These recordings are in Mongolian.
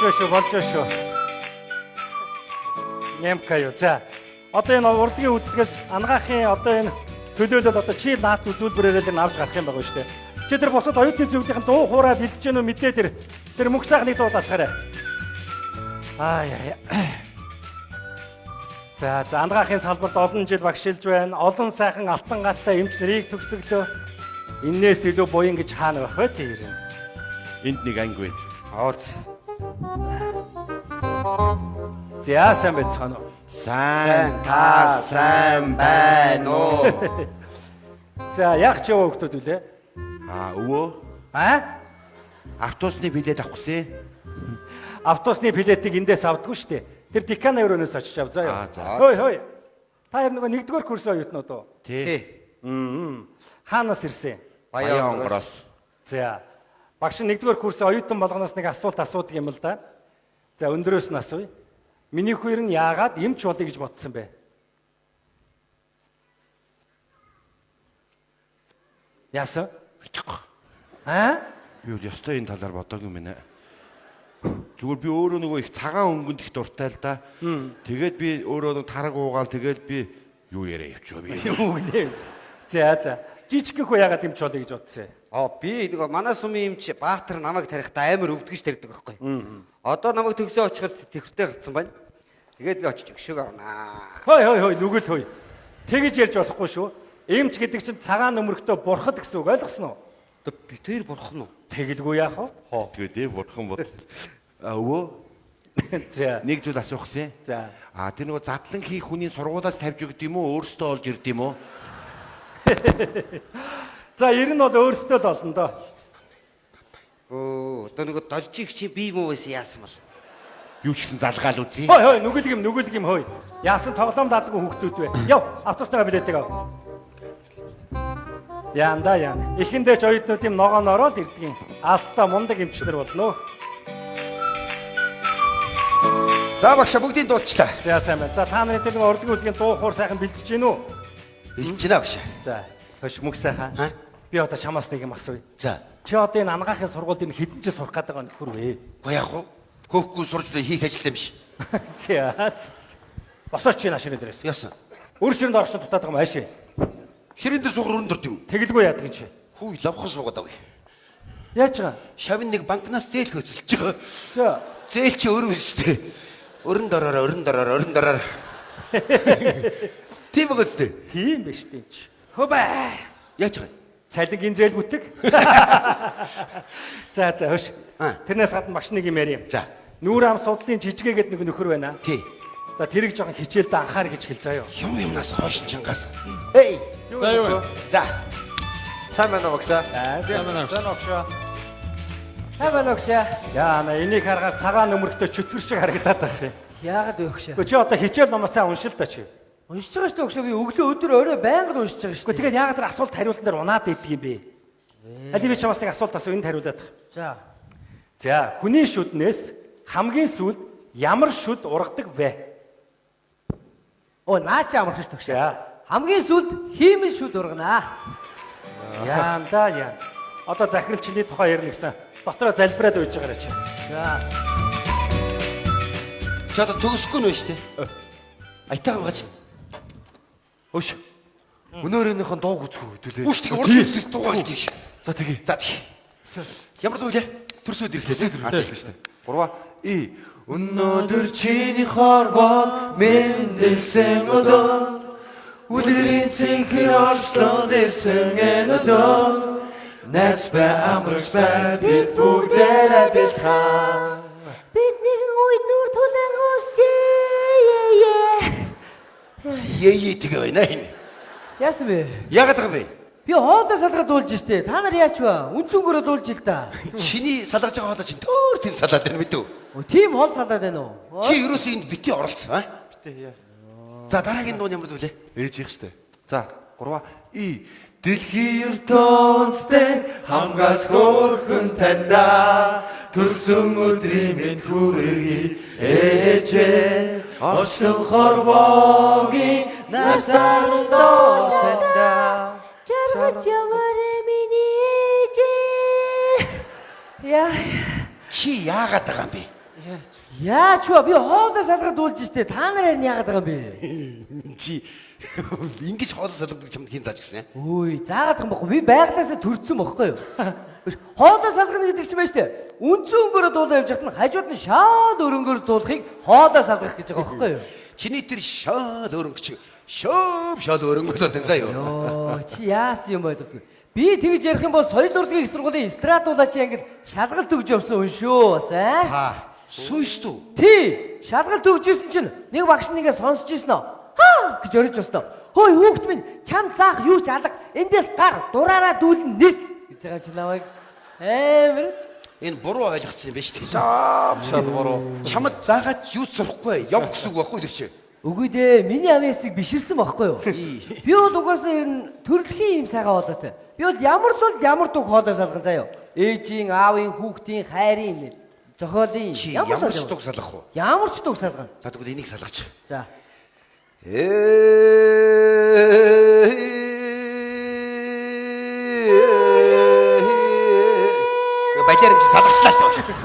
болж шүү. Нямка юу. За. Одоо энэ урдгийн үйлчлэгээс ангаахын одоо энэ төлөөлөл одоо чи наад үзүүлбэрээр л авч гарах юм байгаа шүү дээ. Чи тэр босод оюутны зөвлөлийн дуу хуурай бэлдэж гэнэ үү мэдээ тэр мөнх сайхныг дуулахаарай. За ангаахын салбарт олон жил багшилж байна. Олон сайхан алтан галтай эмч нарыг төгсөглөө. Иннээс илүү буян гэж хаана байх вэ тэр юм. Энд нэг анги байна. Ооц. За сайн байцгаана уу? Сайн та сайн байна уу? За яг ч яваа хүмүүс үлээ. Өвөө. Автобусны билет авах гэсэн. Автобусны билетийг эндээс авдаггүй шүү дээ. Тэр деканы өрөөнөөс очиж ав. За яа. Хөөе. Та яг нэг нэгдүгээр курсын оюутнууд уу? Тий. Хаанаас ирсэн? Баян онгороос. За. Багш нэгдүгээр курсын оюутан болгоноос нэг асуулт асуудаг юм л да. За өндрөөс нь асууя. Миний хоёр нь яагаад эмч болъё гэж бодсон бэ? Яасан? Би бол ёстой энэ талаар бодоогүй юм байна. Зүгээр би өөрөө нөгөө их цагаан өнгөнд их дуртай л да. Тэгээд би өөрөө нэг тараг уугаал тэгээд би юу яриа явчихв би. Юу гэнэ. За. Жижигхэн хөө яагаад эмч болъё гэж бодсон? Би нөгөө манай сумын эмч Баатар намайг тарихдаа амар өвдгөж тарьдаг байхгүй. Одоо намайг төгсөө очиход тэвртэй гарцсан байна. Тэгээд би очиж өгшөг авнаа. Хөөе нүгэл хөөе. Тэгэж ярьж болохгүй шүү. Эмч гэдэг чинь цагаан нөмөрхтөө бурхад гэсэн үг ойлгосноо? Би тэр бурхан уу? Тэгэлгүй яах вэ? Тэгээд бурхан бод. Өвөө. За. Нэг зүйл асуух гэсэн. За. Тэр нөгөө задлан хийх хүний сургуулаас тавьж өгд юм уу? Өөрөөсөө олж ирд юм уу? За ер нь бол өөрөөсөө л олно доо. Одоо нөгөө должиг чи би юм уу байсан яасан бол? Юу ч гэсэн залгаал үзье. Хөөе нүгэлг юм хөөе. Яасан тоглоом даадгүй хүүхдүүд вэ? Яв автобусны билетийг ав. Яанда. Эхэндээ ч оюутнууд юм ногоон ороод ирдгийн. Алстаа мундаг эмчнэр болно. За багш бүгдийн дуучлаа. За сайн байна. За та нарын тэр урлагийн үлгийн дуу хоор сайхан бэлдэж гин үү? Бэлдэж байна багш. За хөөш мөх сайхан. Би одоо чамаас нэг юм асууя. За. Чи одоо энэ ангаахын сургуульд энэ хэдэн жил сурах гэдэг нь нөхөр вэ? Яах вэ? Хөөхгүй сурж хийх ажилтай биш. За. Босооч чи машины дээрээс. Яасан? Өр ширэнд орох чинь дутаад байгаа юм ааши. Ширэн дээр суугаар өрөнд дурд юм. Тэгэлгүй яадаг юм чи. Хүй лавхан суугаад авъя. Яаж байгаа? Шавн нэг банкнаас зээл хөцөлж байгаа. За. Зээл чи өрөө өстэй. Өрөнд ороор. Тийм байгаа зү. Тийм биш тийм чи. Хөбэ. Яаж байгаа? Цалингийн зээл бүтэг. За хөөш. Тэрнээс гадна багш нэг юм ярья. За. Нүүр ам судлалын жижигэ гэдэг нэг нөхөр байна. Тий. За тэрийг жоохон хичээлдээ анхаар гэж хэл заяа. Юмнаас хойш чангаас. Эй. За юу? За. Сайн байна уу багшаа? Сайн байна. Сайн байна өгшөө. Яа на энийг харахаар цагаан нөмөрхтөө чөтгөр шиг харагдаад байна. Яагаад вэ өгшөө? Гэхдээ чи одоо хичээл номоосаа уншил та чи. Уншиж байгаа шүү дээ өгшөө. Би өглөө өдөр орой байнга уншиж байгаа шүү. Гэхдээ тэгээд яагаад тэр асуулт хариултан дээр унаад идэг юм бэ? Али би чамаас нэг асуулт асуу энд хариулаад. За хүний шүднээс хамгийн сүүлд ямар шүд ургадаг вэ? Наач амарх шүү дээ өгшөө. За. Хамгийн сүлд хиймэл шүд урганаа. Яа. Одоо захирал чиний тухай ярина гэсэн. Дотроо залбираад үйж байгаарай чи. За. Чи одоо төгсөхгүй нөө штэ. Айтайхан багч. Өш. Өнөөрийнхөө дууг үзгүй хэдүүлээ. Үш тэг урд үсэс дуугаа хийх. За тэгье. За тий. Ямар дуу вэ? Төрсөд ирэхлээ. Штэ. 3 Өнөөдөр чиний хорвоо мэндэлсэн өдөр Үлгэрийн цэнхэр оршлон дэрсэн өнөдөр Найз бай амрагч бай бид бүгдээр адилхан Бид нэгэн үед нүр тулан Яа тэгээ байна энэ. Яасан бэ? Яагаад байгаа юм бэ? Би хоолдоо салгаад дуулж штэ. Та нар яач вэ? Үнцөнгөөрөө дуулж ил та. Чиний салгаж байгаа хоолой чинь төөр тийм салаад байна мэдв. Тийм хоол салаад байна уу? Чи ерөөсөө энд бити оролцсон аа? Бити яа. За дараагийн дуу ямар дүүлээ? Ээж их штэ. За 3 Дэлхийн ертөнцийн хамгаас хөөрхөн таньда төрсөн өдрийн мэд хүргэе ээжээ очлон хорвоогийн насарндоо таньда Жаргаж яваарэ миний ээжээ. Яа. Чи яагаад байгаа юм бэ? Яач вэ? Би хоолой салгаад дуулж штэ. Та нар харин яагаад байгаа юм бэ? Чи ингэж хоолой салгадаг чамд хин зааж гисэн. Үй, заагаад юм бохгүй. Би байгалаасаа төрсөн бохгүй юу? Хоолой салгана гэдэг чинь байна штэ. Үнцэн өнгөөрөө дуулаа явж хатна хажууд нь шал өрөнгөөр дуулахыг хоолой салгах гэж байгаа бохгүй юу? Чиний тэр шал өрөнгө чи шал өрөнгөд энэ заа юу. Йоо, чи яасан юм байдаггүй. Би тэгж ярих юм бол соёл урлагийн их сургуулийн эстрадуулачи ангид шалгалт өгж явсан хүн шүү бас Сүйстүү. Тий, шалгалт өгж ирсэн чинь нэг багш нэгээ сонсч ирсэн үү? Хаа гэж орж байна. Хөөе хүүхд минь чам заах юу ч алга. Эндээс гар дураараа дүүлэн нэс гэж байгаа чи намайг амар Энэ буруу ойлгоцсон юм байна шүү дээ. Шал буруу. Чамд заагаад юу ч сурахгүй яв гэсэн үг байхгүй тэр чи. үгүй дээ, миний авьяасыг биширсэн байхгүй юу? Би бол угаасаа ер нь төрөлхийн юм сайгаа болоотой. Би бол ямар дуг хоолой салган заяа. Ээжийн, аавын, хүүхдийн, хайрын, зохиолын Ямар ч дуг салгах уу? Ямар ч дуг салгана. За тэгвэл энийг салгач. За. Баяр салгачлаа шүү дээ.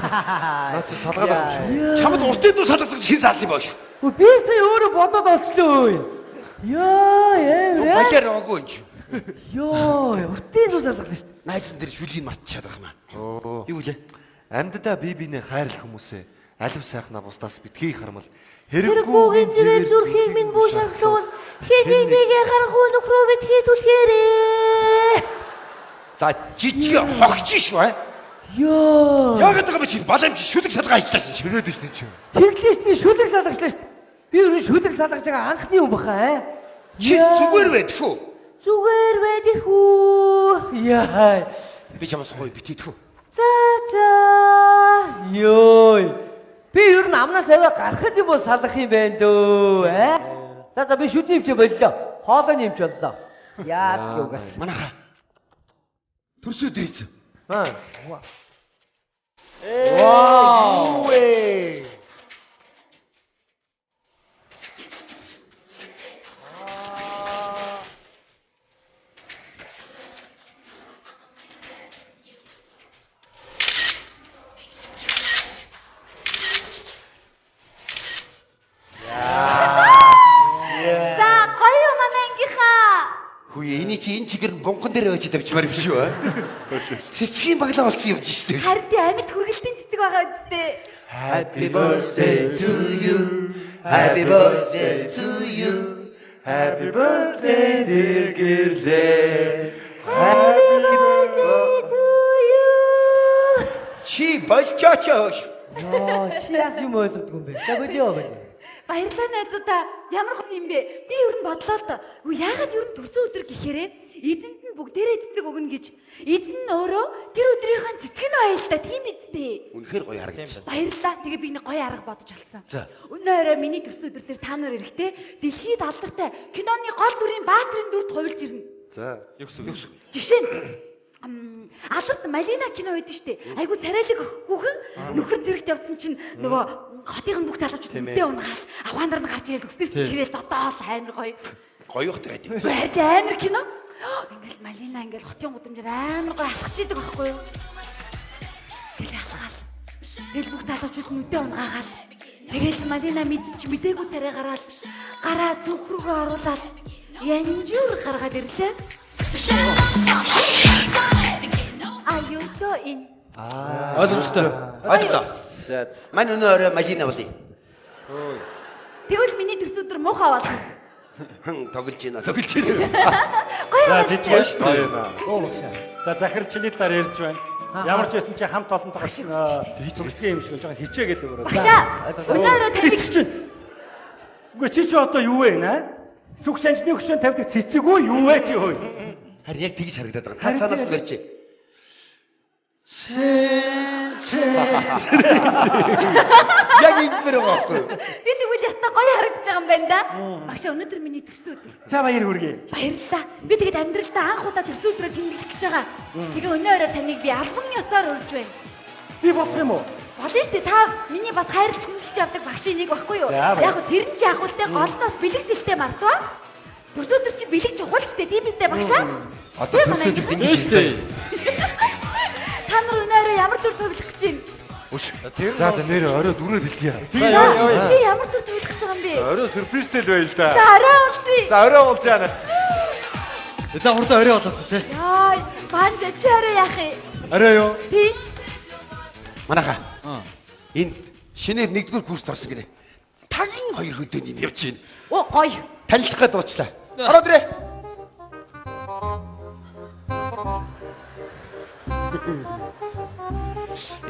Наа чи салгаад байгаа юм шүү. Чамд уртын дуу салгах хин заасан юм байна. Би сая өөрөө бодоод олчлоо. Йоо, Баяр аагүй юм чи. Йоо, уртын дуу салгана шүү дээ. Найзан дээр шүлгийг мартчихад байгаа юм аа. Юу вэ? Амьддаа бие биенээ хайрлах хүмүүсээ алив сайхнаа бусдаас битгий хармал Хэрэггүйн зэрэг зүрхийг минь бүү шахлуун хэдийгээ харах өнөхрөө битгий түлхээрээ. За жижиг хогч шүү аа. Йоо. Яагаад байгаа бэ чи баламж шүлэг салгаа хийчлаасан чи. ирээд штэ чи. Тэглээ шүү би шүлэг салгачлаа шүү. Би өөрөө шүлэг салгаж байгаа анхны хүн баха. Чи зүгээр байдг үү? Зүгээр байдих үү? Яа. Би чамаас гоё битээдэх үү? За. Йой. Би ер нь амнаас аваа гарахад юм бол салах юм байна дөө. За би шүдний хэмжээ боллоо. Хоолойны хэмжээ боллоо. Яа юугас. Манайха. Төрсөө дэрийц. Вау. Хөөе, чи энэ чигээр нь бунган дээр очиж тавьчмаар юм шүү аа. Цэцгийн баглаа болсон юм чи шүү дээ. Харин амьд хүргэлтийн цэцэг байгаа үстэй. Happy birthday to you. Happy birthday to you. Happy birthday dear гэрлээ. Happy birthday to you. Чи болчооч. Йоо, чи яас юм ойлгодгүй юм бэ? За болио. Баярлалаа найзуудаа. Ямар гоё юм бэ? Би ер нь бодлоо л доо. Яагаад ер нь төрсөн өдөр гэхээрээ эзэнт нь бүгдээрээ цэцэг өгнө гэж. Эзэн нь өөрөө тэр өдрийнхөө цэцэг нь байлаа. Тийм биз дээ. Үнэхээр гоё харагдсан. Баярлалаа. Тэгээ би нэг гоё арга бодож олсон. За. Өнөө өрөө миний төрсөн өдөр дээр та нар ирэхдээ дэлхийд алдартай киноны гол дүрийн баатрын дүрд хувилж ирнэ. За, юу гэсэн. Жишээ нь алдарт Малина кино байдсан шүү дээ. Айгу царайлаг өхөхгүйхэн нөхөр зэрэгт явсан чинь нөгөө хотын бүх залуучууд үдээ унгаал аваандар нь гарч ирэл өснөөс чирэл зодоос амар гоё. Гоё ухтай байд. Баяр амар кино. Ингээл Малина ингээл хотын гудамжаар амар гоё алхаж идэг байхгүй юу? Тэгэл алхаал. Тэгэл бүх залуучууд нь үдээ унгаагаал. Тэгэл Малина мэдчих мдээгүй тарай гараад гараа зүнх рүүгээ оруулаад янжуур гаргаад ирлээ. Аюуто ин. Ойлгомжтой. Ойлголоо. За. Мань өнөө орой Малина болъё. Тэгвэл миний төрсөн өдөр муухай болно. Тоглож байна. Гоё. За жижиг шүү дээ. Оо багшаа. За захир чиний талаар ярьж байна. Ямар ч байсан чи хамт олонтойгоо зүрхсгийн юм шиг жоохон хичээгээд өгөрөө. Багшаа. Өнөө өрөө тавьчих. Үгүй чи одоо юу вэ нэ? Сүгч анчны өгшөн тавьдаг цэцэг үү юу вэ чи хөөе? Харин яг тэгж харагдаад байгаа. Та цаанаас барьж. Яг ингээр байгаа байхгүй юу? Би тэгвэл ястаа гоё харагдаж байгаа юм байна да. Багшаа өнөөдөр миний төрсөн өдөр. За баяр хүргэе. Баярлалаа. Би тэгээд амьдралдаа анх удаа төрсөн өдрөө тэмдэглэх гэж байгаа. Тэгээ өнөө өрөө таныг би албан ёсоор урьж байна. Би болох юм уу? Болно шүү дээ. Та миний бас хайрлж хүндэлж авдаг багшийн нэг байхгүй юу? За, баяр. Яг нь тэр нь чи ахуултай голноос бэлэг сэлтэй мартваа. Төрсөн өдөр чи бэлэг чухал шүү дээ. Тийм биз дээ багшаа? Одоо төрсөн өдөр Дээ штэ. Та нар өнөө өрөө ямар төр төвлөх гэж байна? За нэр орой дүрээр бэлдээ. Чи ямар төр төвлөх гэж байгаа юм бэ? Орой сюрпризтэй л байл За да. орой уулзъя. За орой уулзъя. За хурдан орой болоосоо тий. Яа, банж чи орой яах юм? Орой юу? Тий. Манайха. Энд шинээр нэгдүгээр курс орсон гинэ. Тагийн хоёр хөдөөнд юм явж байна. Оо гоё. Танилцахад дуучлаа. Ороод ирээ.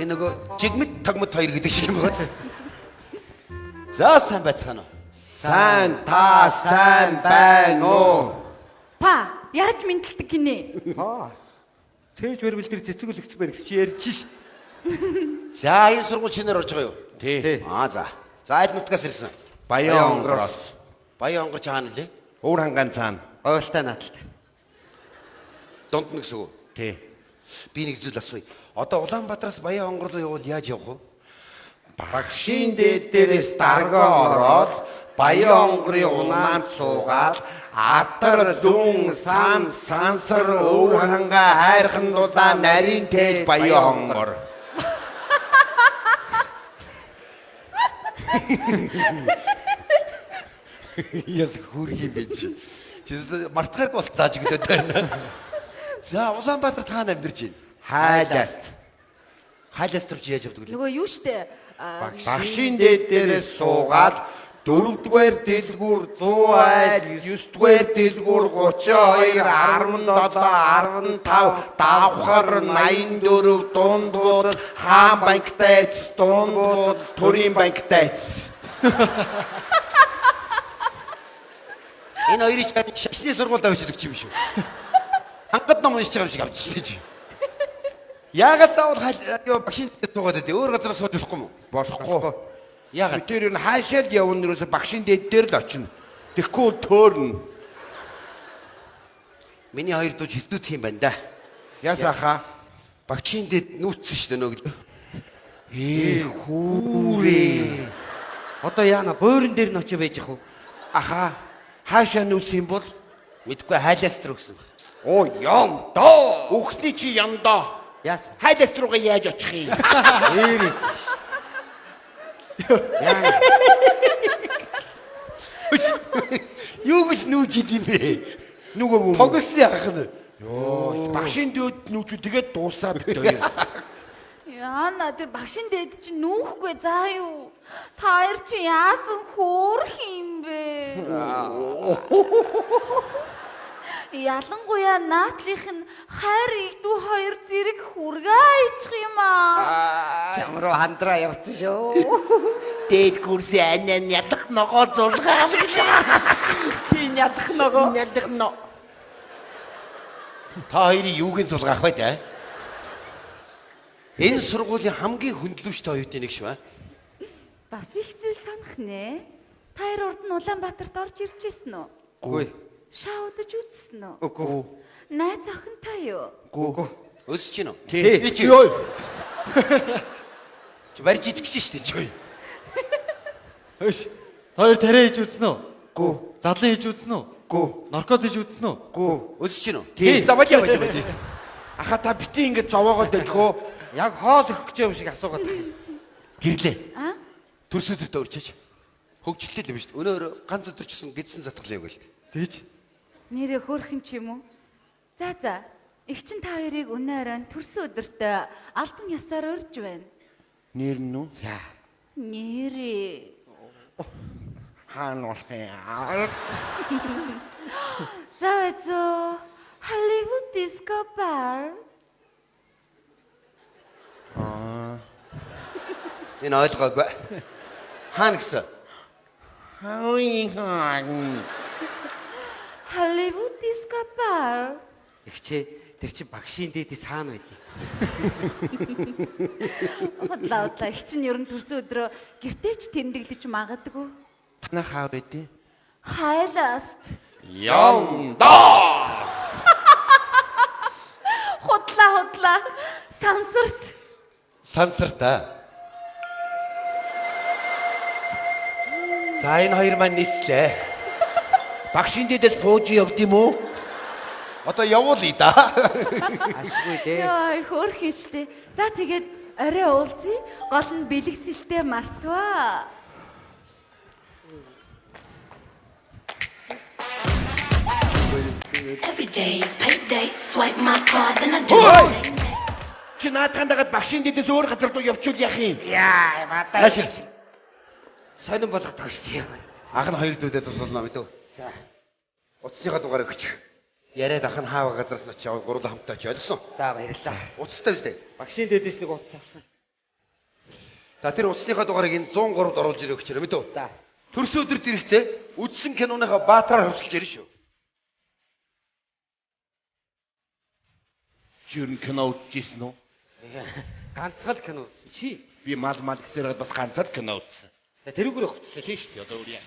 Энэ нөгөө жигмэд тогмод хоёр гэдэг шиг юм байна. За сайн байцгаана уу? Сайн та сайн байна уу? Па, яаж мэдлдэг гинэ? Цээж бэр бэлдэр цэцэг үлгц бэр гэж чи ярьж шít. За энэ сургууль шинээр орж байгаа юу? Тий. За. За аль нутгаас ирсэн? Баян онгороос. Баян онгор чаана лээ. Өвөр хангаан цаана. Ойлтой наадалтай. Дунд нэг сүг. Тий. Би нэг зүйл асууя. Одоо Улаанбаатараас Баян онгор руу явбал яаж явах вэ? Багшийн дээд дээрээс дарга ороод Баян онгорын унаанд суугаад атар дүн сан сансар өвөр хангаа хайрхан дулаан нарийн тээж Баян онгор. Яс хүрх юм бэ чи. Чи мартахааргүй болт зааж өгдөө тань. За Улаанбаатар таана амьдарч байна. Хайласт. Хайлаас төрж яаж явдаг вэ? Нөгөө юу штэ? Багшийн дээд дээрээс суугаад 4-р дэлгүүр 100 айл 9-р дэлгүүр 32 17 15 давхар 84 дундгууд хаан банктай эц дундгууд төрийн банктай эц. Энэ хоёрыг шашны сургуульд авчирдаг юм шүү. Хангад ном уншиж байгаа юм шиг авчирч чи. Яагаад заавал багшийн дээд суугаад байдیں۔ Өөр газар сууж болохгүй юм уу? Болохгүй. Яагаад? Тэр энэ хаашаал явна нэрээс багшийн дээд дээр л очино. Тэгэхгүй бол төөрнө. Миний хоёр дууч хэсдүүд юм байна да. Ясааха. Багшийн дээд нүүцсэн шүү дээ нөө гэж. Хүүрээ. Одоо яана буурин дээр нь очиж байж ах уу? Аха. Хаашаа нүс юм бол Мэдгүй хайлаас төр өгсөн. оо юм доо. Үхсний чи юм доо. Яас. Хайдас руугаа яаж очих юм? Юу гэж нүүж идэм бэ? Нүгөө Тогс яах нь? Йоо, багшийн дээд нүчүү тэгээд дуусаа бид хоёр. Яана тэр багшин дээд чи нүүхгүй заа юу? Та хоёр чи яасан хөөх юм бэ? Ялангуяа наатлих нь хайр игдүү хоёр зэрэг хүргээ ичих юм аа. Чам руу хандраа явцсан шүү. Дээд курсын анаа ядах ногоо зулгаа. Чи нялах нөгөө. Ядах но. Та хоёрын юугийн зулгаах бай таа? Энэ сургуулийн хамгийн хөндлөвчтэй оюутны нэг шүү аа. Бас их зүйл санах нэ. Та хоёр урд нь Улаанбаатарт орж ирж ирсэн үү? Гүй. Шаудаж үзсэн үү? Үгүй. Найз охинтой юу? Гүг. Өсөж гин үү? Тий. Би чи. Чи барьж идэх гэж штэ чи. Хөөш. Хоёр тариа хийж үзсэн үү? Гүү. Задлан хийж үзсэн үү? Гүү. Наркоз хийж үзсэн үү? Гүү. Өсөж гин үү? Тий. За болио болио. Аха та бити ингэж зовоогоод дэлгөө. Яг хоол өгөх гэж юм шиг асуугаад байна. Гэрлээ. А? Төрсөдөртөө урчаач. Хөгжилтэй л юм шүү дээ. Өнөөр ганц өдөрчсөн гэдсэн затгалаа юу гээл. Тэгж. Нэрээ хөөрхөн ч юм уу? За за. Их чин та хоёрыг өнөө оройн төрсөн өдөртөө албан ёсоор урьж байна. Нэр нь үү? За. Нэрээ. Хаана болох юм? За зөө. Hollywood Disco Bar. Энэ ойлгоогүй. Хаана гэсэн? Hollywood Disco Bar. Ихчээ тэр чи багшийн дээдий саана байдیں۔ Хотлаа их чин ер нь төрсөн өдрөө гэртээ ч тэмдэглэж магадгүй. Танах хаа байдیں۔ Хайласт. Юм доо. Хотлаа. Сансарт. Сансартаа. За энэ хоёр маань нийслээ. Багшийн дээдээс пууж явд юм уу? Одоо явуулъя да. Ашгүй дээ. Яа хөөрхөн штэ. За тэгээд Орой уулзъя. Гол нь бэлгэсэлтэй мартваа. Every day is payday. Swipe my card, then I do. Чи наадхан дагаад багшийн дэдэс өөр газар руу явуул яах юм? Яа, мадаа. Сонирн болгох таг шүү дээ. Анх нь хоёр дүүдэд тусалнаа мэдв. За. Утасныхаа дугаар өгч. Яриад ах нь хаава газараас нь очиж гурван хамтаа очиж ойлгосон. За баярлалаа. Утастай биз дээ. Багшийн дэдэс нэг утас авсан. За тэр утасныхаа дугаарыг энэ 103-д оруулж ирэх гэж байна мэдв. За. Төрсөн өдөрт ирэхдээ үдсэн киноныхаа баатраар хөвсөлж ирнэ шүү. Жирэн кино үзчихсэн үү? Ганцхан кино үзсэн чи. Би мал гэсээр бас ганцаар кино үзсэн. Тэрүүгээр хөтлөө Тийм шүү дээ. Одоо үгүй яа.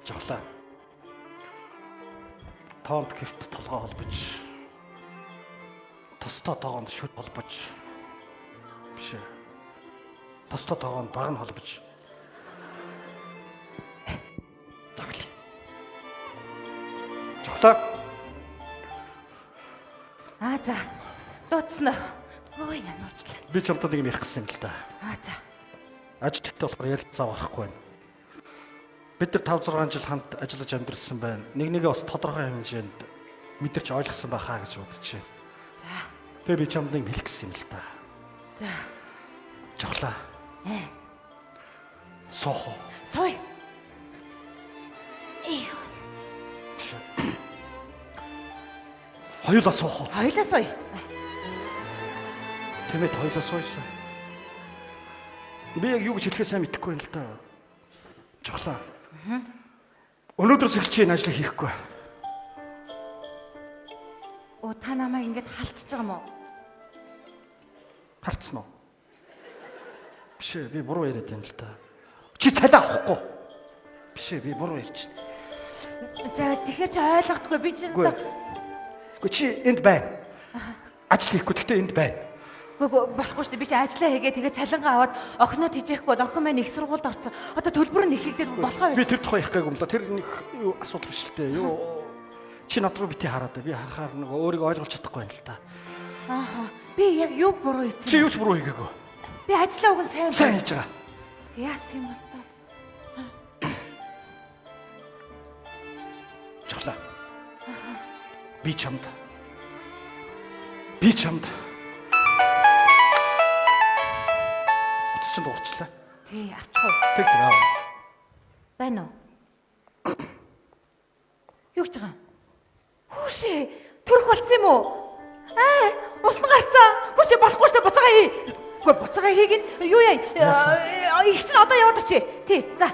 Жавлаа. Тоонд гэрт толгой холбож. Тостоо тоогонд шүд холбож. Биш ээ. Тостоо тоогонд баг нь холбож. Таглаа. Жавлаа. За. Дууцсан. Ой, януучлаа. Би чамтай нэг юм ярих гэсэн юм л да. За. Ажилттай болохоор ярилцаа барахгүй байна. Бид нар 5-6 жил хамт ажиллаж амьдэрсэн байна. Нэг нэгээ бас тодорхой хэмжээнд мэдэрч ойлгосон байхаа гэж бодож байна. За. Тэгээ би чамд нэг хэлэх гэсэн юм л да. За. Жохлаа. Сох уу? Сой. Хоёулаа суух уу? Хоёлаа сой. Тэмээд хоёулаа сууйсан. Би яг юу гэж хэлэхээ сайн мэдэхгүй байна л да. Жохлаа. Өнөөдрөөс эхэлж энэ ажлыг хийхгүй. Та намайг ингэж халчиж байгаа юм уу? Халцсан уу? Биш ээ, би буруу яриад байна л да. Чи цалиа авахгүй. Биш ээ, би буруу ярьж байна. За, тэгэхээр чи ойлгохгүй би чинь Гэхдээ чи энд байна. Ажил хийхгүй гэхдээ энд байна. Гэхдээ болохгүй шүү дээ. Би чи ажиллаа хийгээ тэгээ цалингаа аваад охиноо тижээхгүй охин маань их сургуульд орсон. Одоо төлбөр нь ихэгдээд болохоо Би тэр тухай их гайгүй юм л да. Тэр нэг юу асуудал биш л дээ. Юу чи над руу бити хараад. Би харахаар нэг өөрийгөө ойлгуулж чадахгүй байна л да. Би яг юг буруу хийсэн. Чи юу ч буруу хийгээгүй. Би ажиллаа уг нь Сайн хийж байгаа. Яасан юм бол тоо. Чоглаа. Би чамд. Утас чинь дуурчлаа. Тий, авчих уу? Тэг аа. Байна уу? Юу гэж байгаа? Хүүшээ, төрөх болсон юм уу? Усна гарцаа. Хүүшээ болохгүй шүү дээ, буцаага хий. Үгүй буцаага хийг нь юу яа? Их чинь одоо яваад очие. Тий, за.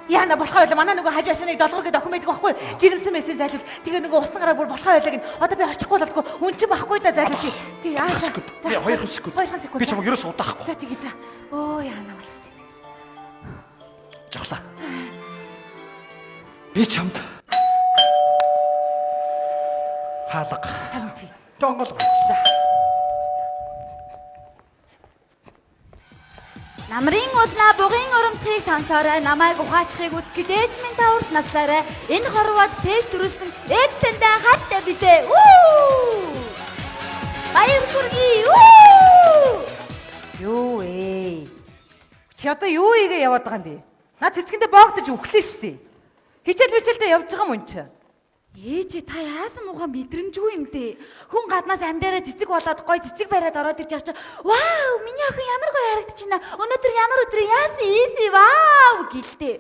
Яана болохоо байла. Манай нөгөө хажуу хашааны долгор гэдэг охин байдаг байхгүй. Жирэмсэн мэсийн зайлуул. Тэгээ нөгөө усна гараа бүр болохоо байлаа гин. Одоо би очихгүй болдгоо. Үн чинь байхгүй да зайлуул. Тий, За 2 секунд. Би чамайг ерөөс удаахгүй. За тэгээ за. Яана боловсон юм гэсэн. Жохлаа. Би чамд. Хаалга. Харин тий. Тонгол. За. Намрын удлаа бугын урамтыг сонсоорой, намайг ухаачихыг үз гэж ээж минь та урд наслаарай. Энэ хорвоод тээж төрүүлсэн ээж тандаа хаттай бidэ. Баяр хүргэе. Юу ээ. Чи одоо юу игээ яваад байгаа юм бэ? Наад цэцгэндээ боогдож өглөө шүү дээ. Хичээл явж байгаа юм чи. Ээж та яасан муухай мэдрэмжгүй юм дээ. Хүн гаднаас амьдаараа цэцэг болоод гой цэцэг бариад ороод ирж байгаа чинь вау миний охин ямар гоё харагдчихна. Өнөөдөр ямар өдөр яасан ийси вау гэлтэй.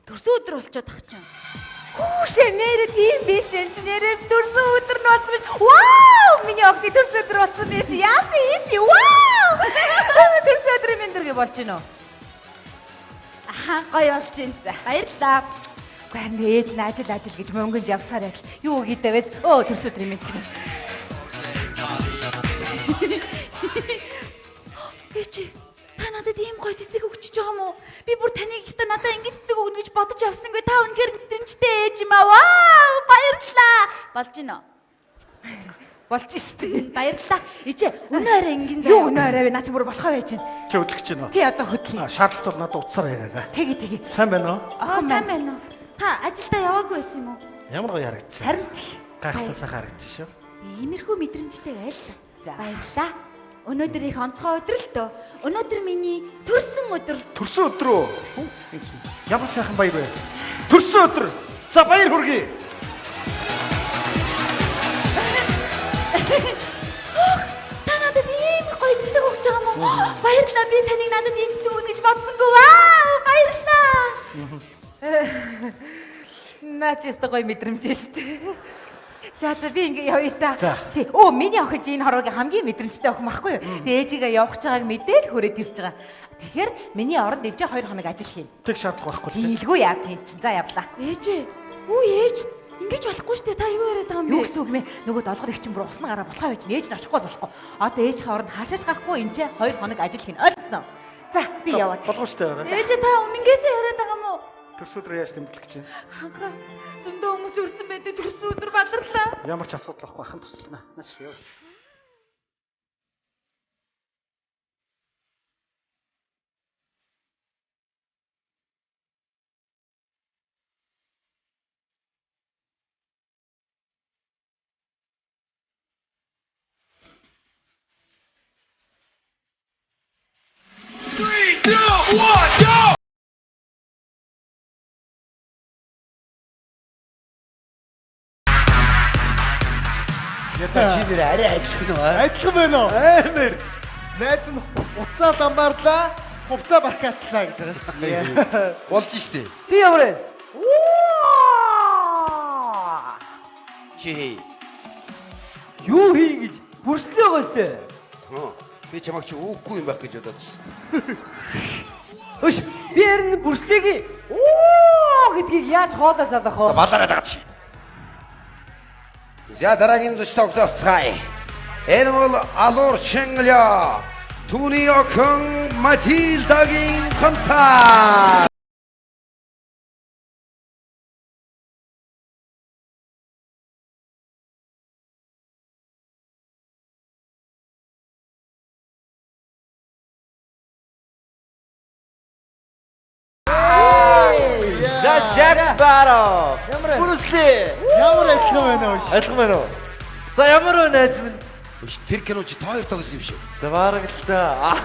Төрсөн өдөр болчиход тах чинь. Хүүшээ нэрээ тийм биш энэ чи нэрээ төрсөн өдөр нь болсон биш. Вау миний охин төрсөн өдөр болсон биш. Яасан ийси вау. Төрсөн өдрийн мэндэргээ болж гинөө. Гоё болж байна. Баярлалаа. Гэн ээж нь ажил гэж мөнгөнд явсаар байл. Юу хийдэвэз? Төрсөн өдрийн мэнд. Ээч гоё цэцэг өгчөж байгаа юм уу? Би бүр таныг ихтэй надад ингэж цэцэг өгнө гэж бодож авсангүй. Та үнэхээр мэдрэмжтэй ээж юм аа. Вау! Баярлалаа. Болж гинэ үү? Болж штэ. Баярлалаа. Ичээ, өнөө арай энгийн заяа. Юу өнөө арай вэ? Наа чи бүр болохоо байж байна. Чи хөдлөж байна уу? Тий одоо хөдлөе. Шаардлагатай бол надад утсаар яриа. Тэги. Сайн байна уу? Сайн байна уу? Та ажилдаа яваагүй байсан юм уу? Ямар гоё харагдчих. Харин Гайхалтай сайхан харагдчих шүү. Иймэрхүү мэдрэмжтэй байлаа. За баярлалаа. Өнөөдөр их онцгой өдөр л дөө. Өнөөдөр миний төрсөн өдөр. Төрсөн өдөр үү? Ямар сайхан баяр вэ? Төрсөн өдөр. За баяр хүргэе. Та надад ийм гоё цэцэг өгч байгаа юм уу? Баярлалаа. Би таныг надад ийм цэцэг өгнө гэж бодсонгүй. Вау! Баярлалаа. наа чи өстө гоё мэдрэмж штэ. За би ингээ явъя та. За. Тий. Оо миний охин чи энэ хороогийн хамгийн мэдрэмжтэй охин байхгүй юу? Тэгээ ээжигээ явах гэж байгааг мэдээл хүрээд ирж байгаа. Тэгэхээр миний оронд ээж 2 хоног ажил хийнэ. Тэг шаардлага байхгүй л. Хийлгүй яа тийм чин. За явлаа. Ээжээ. Үу ээж. Ингэж болохгүй штэ. Та юу яриад байгаа юм бэ? Юу гэсэн үг мэ? Нөгөө долгор их чин бүр усны гараа болохоо байж ээж нь очихгүй болохгүй. Одоо ээжийн оронд хаашаач гарахгүй энэ 2 хоног ажил хийнэ. Ойлсноо? За би яваад. Болгоомжтой байна. Ээжээ та үнэнгээсээ яриад байгаа юм уу? Төрсөн өдрөө яаж тэмдэглэх гэж байна? Ханха. Зөндөө хүмүүс үрсэн байдаг төрсөн өдөр бадарлаа. Ямар ч асуудал байхгүй ахын туслана. Наш яа. Ята чи нэр арай ажиллах нь аа. Адилхан байна уу? Амар. Найз нь уцаа дамбаарлаа, хувцаа баркаатлаа гэж байгаа шүү дээ. Болж штэ. Би явраа. Чи Юу хий гэж бүрслээ байгаа штэ. би чамайг чи үгүй юм байх гэж бодоод шээ. Өш би харин бүрслэгийг гэдгийг яаж хоолоо салах вэ? Балаараа дагач. За дараагийн зөв тогтолцгаая. Энэ бол алуур шингэлё. Түүний охин Матилдагийн контакт. За Jack Sparrow. Bruce Lee. Ямар адилхан байна уу? Адилхан байна уу? За ямар вэ найз минь? Тэр кино чи тоо хоёр тогсон юм шүү. За баараг л та.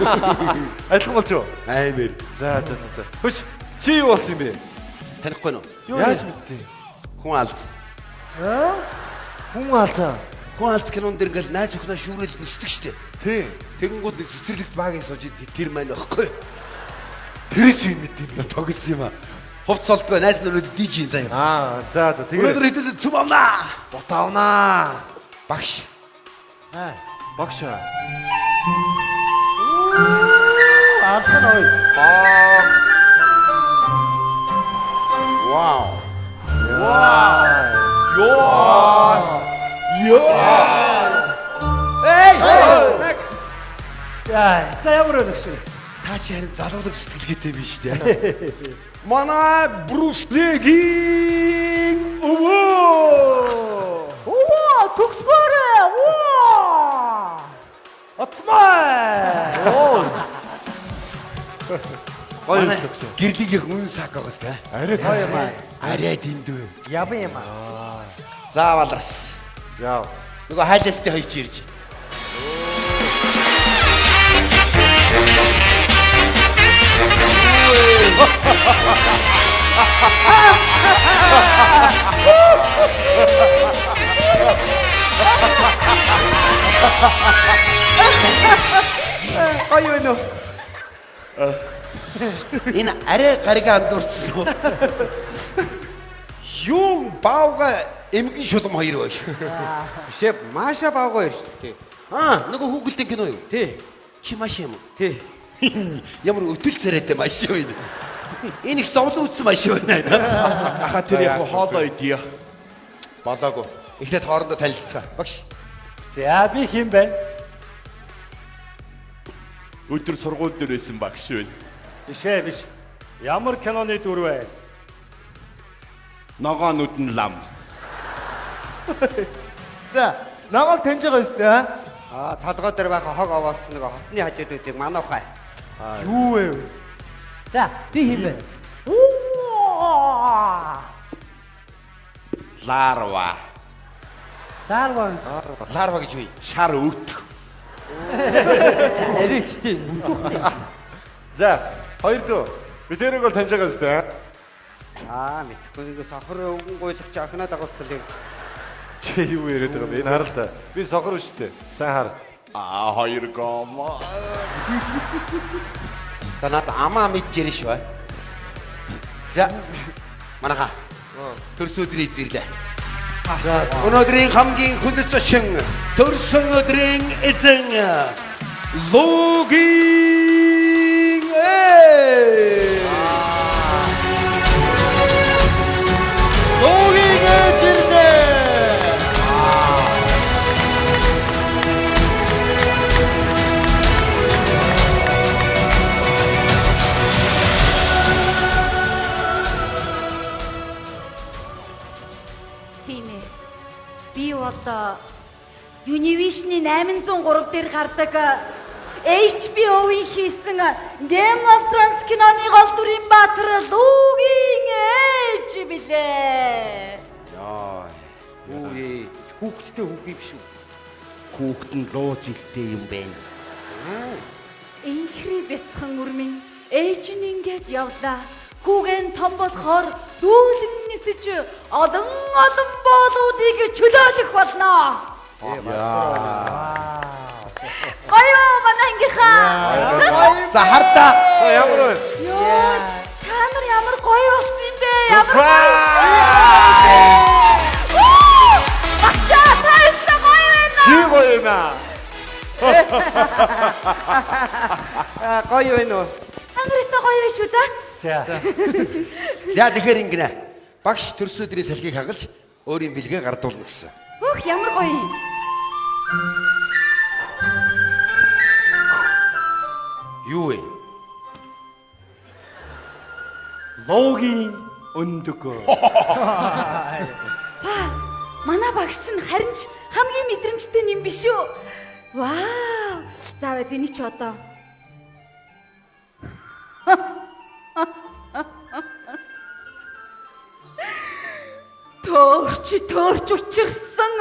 Адилхан болж юу? Аймэр. За. Хөш чи юу болсон юм бэ? Танихгүй нөө. Яаж мэдтий? Хүн алз. Хүн алзаа. Хүн алз кинонд дэр ингээл найз охиноо шүүрэл нисдэг штэ. Тий. Тэгэнгүүт нэг цэцэрлэгт багийн сууж тэр маань байхгүй. Тэр чи мэдтий. Тогсон юм аа. Хувц солдгоо найз нөрөд диж юм заяа. За тэгээ. Өнөөдөр хэдэл цум авнаа. Бутаавнаа. Багш. Багшаа. Алхан ой. Вау. За ямар өнөх шиг. Та чи харин залуудаг сэтгэлгээтэй биш үү? Манай Брус Лигийн Төгсгөөрэй. Оцмаа. Гоё өгсөн. гэрлигийн үн сак байгаас та. Арай тасмаа. Арай дэндүү. Ябан юм аа. За баларс. Яа. Нөгөө хайлттай хоёр чи ирж. Гоё өнөө. Энэ арай гариг андуурсан уу? Юу баага эмгэн шулам хоёр байж. Бишээ Маша баагаа ирж тий. Нөгөө хүүхэлдэйн кино юу? Тий. Чи маш юм уу? Тий. Ямар өтөл царайтай маш юу энэ. Энэ их зовлон үтсэн маш юу байна. Аха тэр яг хоолоо идея. Болоогүй. Эхлээд хоорондоо танилцгаа. Багш. За би хэм байна? Өдөр сургууль дээр байсан багш байна. Биш. Ямар киноны дүр вэ? Ногоо нүдэн лам. За, намайг таньж байгаа юм тест. Толгой дээр байх хог овоолцсон нэг хотны хажуудуудыг манайхай. Юу вэ? За, би хин бэ? Ларва. Дарван. Ларва гэж үе. Шар өвт. Эрэж тий. За, хоёр дөө. Би тэрийг бол таньж байгаа юм тест. Мэдхгүй нэг сохор өвгөн гуйлагч анхнаа дагуулсан юм. Чи юу яриад байгаа бэ? Энэ хар л та. Би сохор шүү дээ. Сайн хар. Хоёр гомо. За над амаа мэдж ярина шүү. За. Манаха. Төрс өдрийн эзэрлээ. Өнөөдрийн хамгийн хүндэт зочин төрсөн өдрийн эзэн Логин Логин эзэрлээ. Тийм ээ. Би бол Univision-ийн 803 дээр гардаг HBO-ийн хийсэн Game of Thrones киноны гол дүрийн баатар Лугийн ээж билээ. Үгүй хүүхдтэй хүүхий биш үү? Хүүхэд нь луу жилтэй юм байна. Инхри бяцхан үрмэн ээж нь ингээд явлаа. Хүүгэн том болохоор дүүлэн нисэж олон боолуудыг чөлөөлөх болно. Гоё манай ангийнхаа. За хардаа. Ямар вэ? Йоо, та нар ямар гоё болсон юм бэ? Ямар Багшаа, та гоё байна. Чи гоё юм аа. Гоё байна уу? Ангэрээс гоё биш үү за? За тэгэхээр ингэнэ. Багш төрс өдрийн салхийг хагалж өөрийн бэлгээ гардуулна гэсэн. Хөөх ямар гоё юм. Юу вэ? Логийн өндөг. Манай багш нь харин ч хамгийн мэдрэмжтэй юм биш үү? Вау! За эзний ч одоо. Төрч учирсан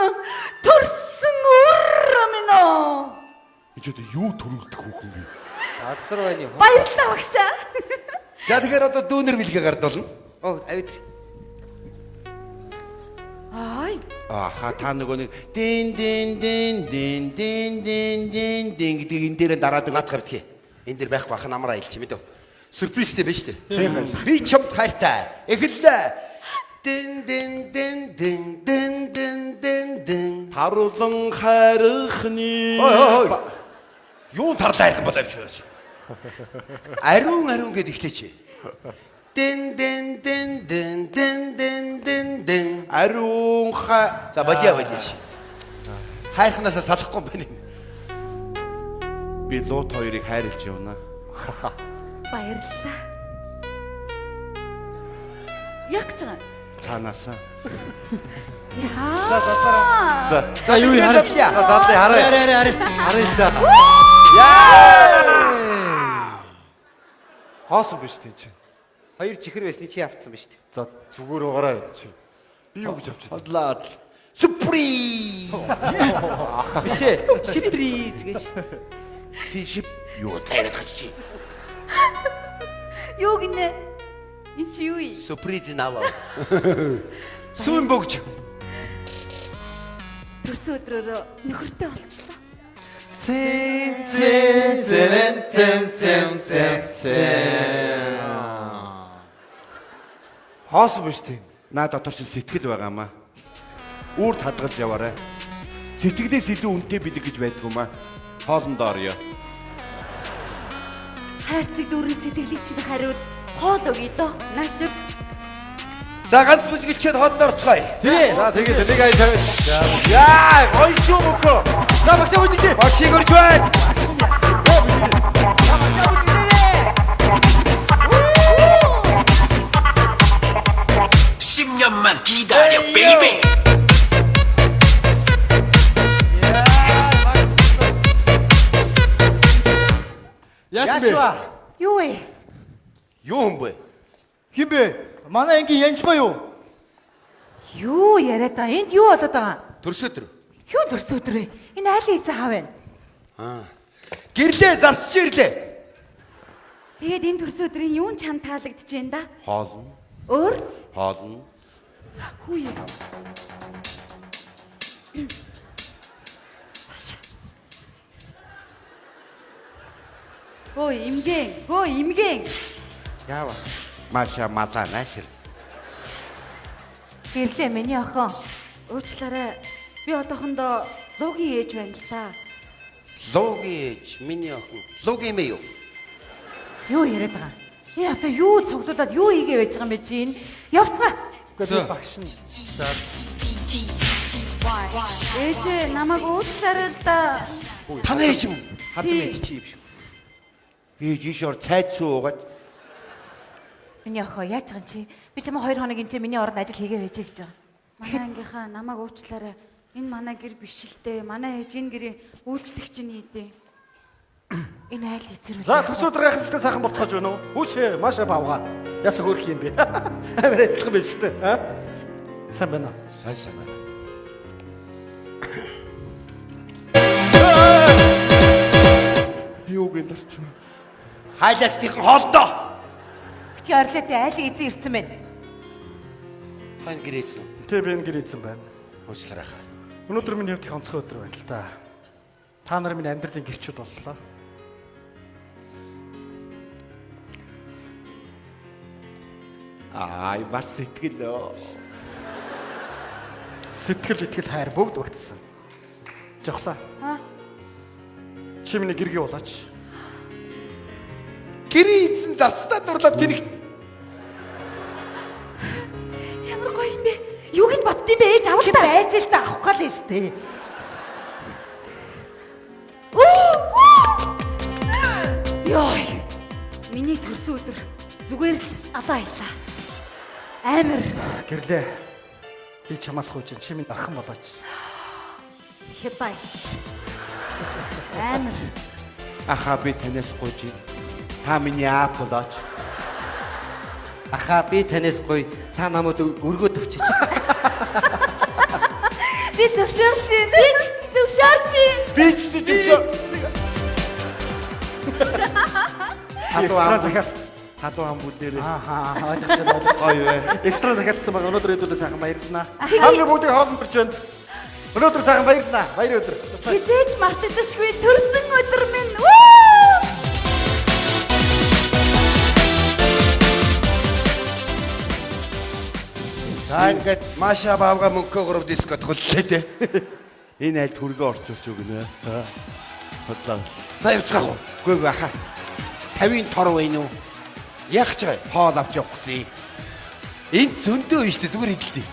төрсөн өр минь. Энд юу төрүүлдэг хүүхэн бэ? Азар байна юу? Баярлалаа багшаа. За тэгэхээр одоо дүүнер бэлгээ гардуулна. Авид. Ай. Аха та нөгөө нэг дин гэдэг энэ дээр дараад Наадах битгий. Энд дэр байхгүй ах намраа илч мэдв. Сюрпризтэй байна шүү дээ. Тийм байна. Би чамд хайртай. Эхэллээ. таруулан хайрхны. Ой. Юу тарлаа ярих бодож чирэж. Ариун гэд эхлэеч. Ариун За бодя. Хайрхнаас салахгүй юм байна. би луут хоёрыг хайрлж явна. Баярлалаа. Яг ч байгаа. Цаанаасаа. За юу хараа. задлаа хараа. Хараа л да. Хоосон биш тийм чи. Хоёр чихэр байсны чи авцсан биз дээ. За зүгээр угаараа чи. Би юу гэж авч байна? Хотлаад. Сюрприз. Биш ээ. Сюрприз гэж. Би шип юу тайраад гачи. Юу гинэ? Энд чи юу юм? Сюрприз наваа. Сүүн богж. Төрсөн өдрөөр нөхөртэй болчихлоо. Хоосон биш тийм. Наа дотор ч сэтгэл байгаамаа. Үрд хадгалж яваарай. Сэтгэлээс илүү үнэтэй бэлэг гэж байдгүй маа. Хоолндоо орё. Хайрцаг дүүрэн сэтгэлийг чинь хариуд хоол өгье доо. Наашир. За ганц бүжгэлчээд ходд орцгоё. За тэгээд нэг ая тавиад. Яа, гоё шүү мөкөө. За багсаа бүжгэлээ. Багшийг өрж байна. 10년만 기다려, 베이비. Яачва. Юу вэ? Юу юм бэ? Хин бэ? Манай ангийн янж ба юу? Юу яриад байгаа? Энд юу болоод байгаа? Төрсөдөр. Юу дөрс өдөр вэ? Энэ айлын эзэн хаа вэ? Гэрлээ зарсч ирлээ. Тэгээд энэ дөрс өдрийн юун чам таалагдж байна да? Хоолно. Өөр? Хоолно. Хүү юу? Хөө имгэн. Яава. Маша матанашир. Гэрлээ миний охин. Уучлаарай. Би одоохондоо лугийн ээж байна л та. Лугийн ээж, миний охин. Лугийн мэй юу? Юу яриад байгаа? Энэ одоо юу цуглуулад юу хийгээ байж байгаа юм бэ чи энэ? Явцгаа. Гэхдээ багш нь за Ээж намайг уучлаарай л да. Танай ээж юм. Хатан ээж чи юм шүү. Ээж ишор цайд суугаад Миний охин яаж байгаа юм чи? Би чамаа 2 хоног энэ миний оронд ажил хийгээ байж гэж байгаа. Манай ангийнхаа намайг уучлаарай. Энэ манай гэр биш л дээ. Манай ээж энэ гэрийн үйлчлэгч нь хийдэ. Энэ айл эзэр үү? За төсөөдөр гайхалтай сайхан болцоож байна уу? Хүүшээ маша бавга. Ясаг хөрх юм бэ? Амар адилхан байж тээ. Сайн байна уу? Сайн байна. Юуг энэ төрч юм? Хайлаас тийхэн хоолдоо. Бити орлоотой айлын эзэн ирсэн байна. Хан гэрээсэн. Тэ би энэ гэр эзэн байна. Уучлаарай хаа. Өнөөдөр миний хувьд их онцгой өдөр байна л та. Та нар миний амьдралын гэрчүүд боллоо. ай бас сэтгэлөө. Сэтгэл итгэл хайр бүгд багтсан. Жохлаа. Чи миний гэргий улаач. Гэрээ эзэн зарстаа дурлаад тэнэгт. Ямар гоё юм бэ? Юуг нь бодд юм бэ? Ээж авах Чи байж л та авах гал нь штэ. Йой. Миний төрсөн өдөр зүгээр л алаа хэлээ. Амар Гэрлээ. Би чамаас хуучин чи минь охин болооч. хятад. Амар. Аха би танаас гуйж. Та миний аап болооч. Аха би танаас гоё. Та намайг өргөө төвчөөч. Би зөвшөөрч байна. Би ч зөвшөөрч байна. Би ч гэсэн Экстра захиалт. хатуу ам бүдээр. Ойлгосон байна. Гоё вэ. Экстра захиалтсан баг өнөөдөр хэдүүлээ сайхан баярлалаа. Хамгийн бүгдийг хоолнд бирч байна. Өнөөдөр сайхан баярлалаа. Баяр өдөр. Хизээч мартагдашгүй төрсөн өдөр минь. За ингээд Маша баавга мөнгө гурав дискот холлээ те. Энэ аль түргээ орчуулж өгнө. Хотлаа. За явцгаах уу? Гүй баха. 50-ын тор байна уу? Яах ч гай. Хоол авч явах гэсэн. Энд зөндөө юм штэ зүгээр хэлдэй.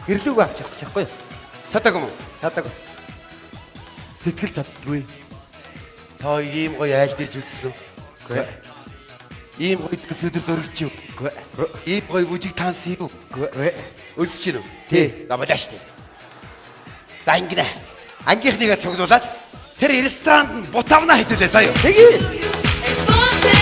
Гэрлүүг авчих чадахгүй. Сатаг юм уу? Тадаг. Сэтгэл заддгүй. Та ийм гоё айл дэрж үлссэн. Гүй. Ийм гоё төсөдөр дөргич юу? Гүй. Ийм гоё бүжиг танс хийв үү? Гүй. Өсөж гинөө. Тий. Намайг штэ. За ингэнэ. Ангийнхныгаа цуглуулад тэр ресторанд бутавна хэдүүлээ заяа. Тэгээ.